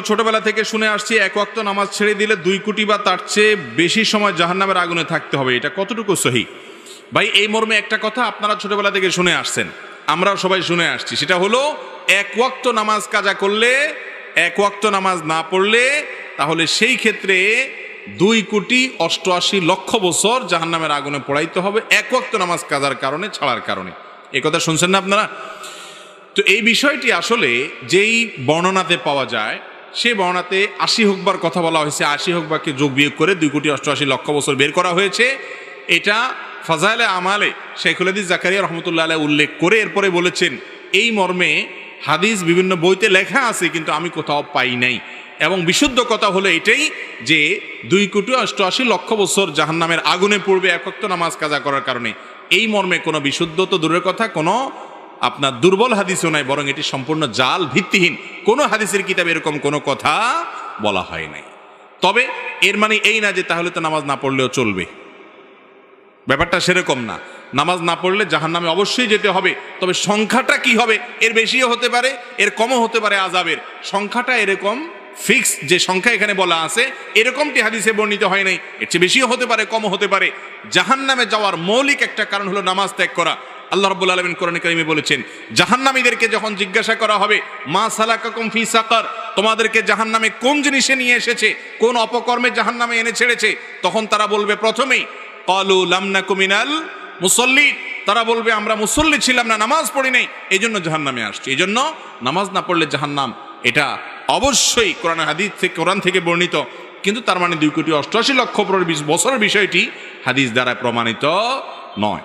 ছোটবেলা থেকে শুনে আসছি এক ওয়াক্ত নামাজ ছেড়ে দিলে 2 কোটি বা তার চেয়ে বেশি সময় জাহান্নামের আগুনে থাকতে হবে, এটা কতটুকু সহি? ভাই এই মর্মে একটা কথা আপনারা ছোটবেলা থেকে শুনে আসছেন, আমরাও সবাই শুনে আসছি, সেটা হলো এক ওয়াক্ত নামাজ কাজা করলে, এক ওয়াক্ত নামাজ না পড়লে তাহলে সেই ক্ষেত্রে 2,88,00,000 বছর জাহান্নামের আগুনে পোড়াইতে হবে এক ওয়াক্ত নামাজ কাজার কারণে, ছাড়ার কারণে। এই কথা শুনছেন না আপনারা? তো এই বিষয়টি আসলে যেই বর্ণনাতে পাওয়া যায় সেই বর্ণনাতে 80 হুকবার কথা বলা হয়েছে, 80 হুকবাকে যোগ বিয়োগ করে 2,88,00,000 বছর বের করা হয়েছে। এটা ফাজাইলে আমালে শাইখুল হাদিস জাকারিয়া রহমতুল্লাহ আলাইহি উল্লেখ করে এরপরে বলেছেন এই মর্মে হাদিস বিভিন্ন বইতে লেখা আছে কিন্তু আমি কোথাও পাই নাই। এবং বিশুদ্ধ কথা হলো এটাই যে 2,88,00,000 বছর জাহান্নামের আগুনে পড়বে এক ওয়াক্ত নামাজ কাজা করার কারণে। এই মর্মে কোনো বিশুদ্ধ তো দূরের কথা, কোনো আপনার দুর্বল হাদিসও নাই, বরং এটি সম্পূর্ণ জাল, ভিত্তিহীন। কোনো হাদিসের কিতাবে এরকম কোনো কথা বলা হয় নাই। তবে এর মানে এই না যে তাহলে তো নামাজ না পড়লেও চলবে, ব্যাপারটা সেরকম না। নামাজ না পড়লে জাহান্নামে অবশ্যই যেতে হবে, তবে সংখ্যাটা কি হবে, এর বেশিও হতে পারে, এর কমও হতে পারে। আযাবের সংখ্যাটা এরকম ফিক্স যে সংখ্যা এখানে বলা আছে এরকমটি হাদিসে বর্ণিত হয় নাই, এর চেয়ে বেশিও হতে পারে, কমও হতে পারে। জাহান্নামে যাওয়ার মৌলিক একটা কারণ হলো নামাজ ত্যাগ করা। আল্লাহ রাব্বুল আলামিন কোরআনে কারিমে বলেছেন, জাহান্নামীদেরকে যখন জিজ্ঞাসা করা হবে মা সালাকাকুম ফি সাকার, তোমাদেরকে জাহান্নামে কোন জিনিসে নিয়ে এসেছে, কোন অপকর্মে জাহান্নামে এনে ছেড়েছে, তখন তারা বলবে প্রথমেই ক্বালু লাম নাকু মিনাল মুসাল্লিন, তারা বলবে আমরা মুসল্লি ছিলাম না, নামাজ পড়ি নাই, এই জন্য জাহান্নামে আসছে। এই জন্য নামাজ না পড়লে জাহান্নাম, এটা অবশ্যই কোরআন হাদিস থেকে, কোরআন থেকে বর্ণিত, কিন্তু তার মানে 2,88,00,000 বছরের বিষয়টি হাদিস দ্বারা প্রমাণিত নয়।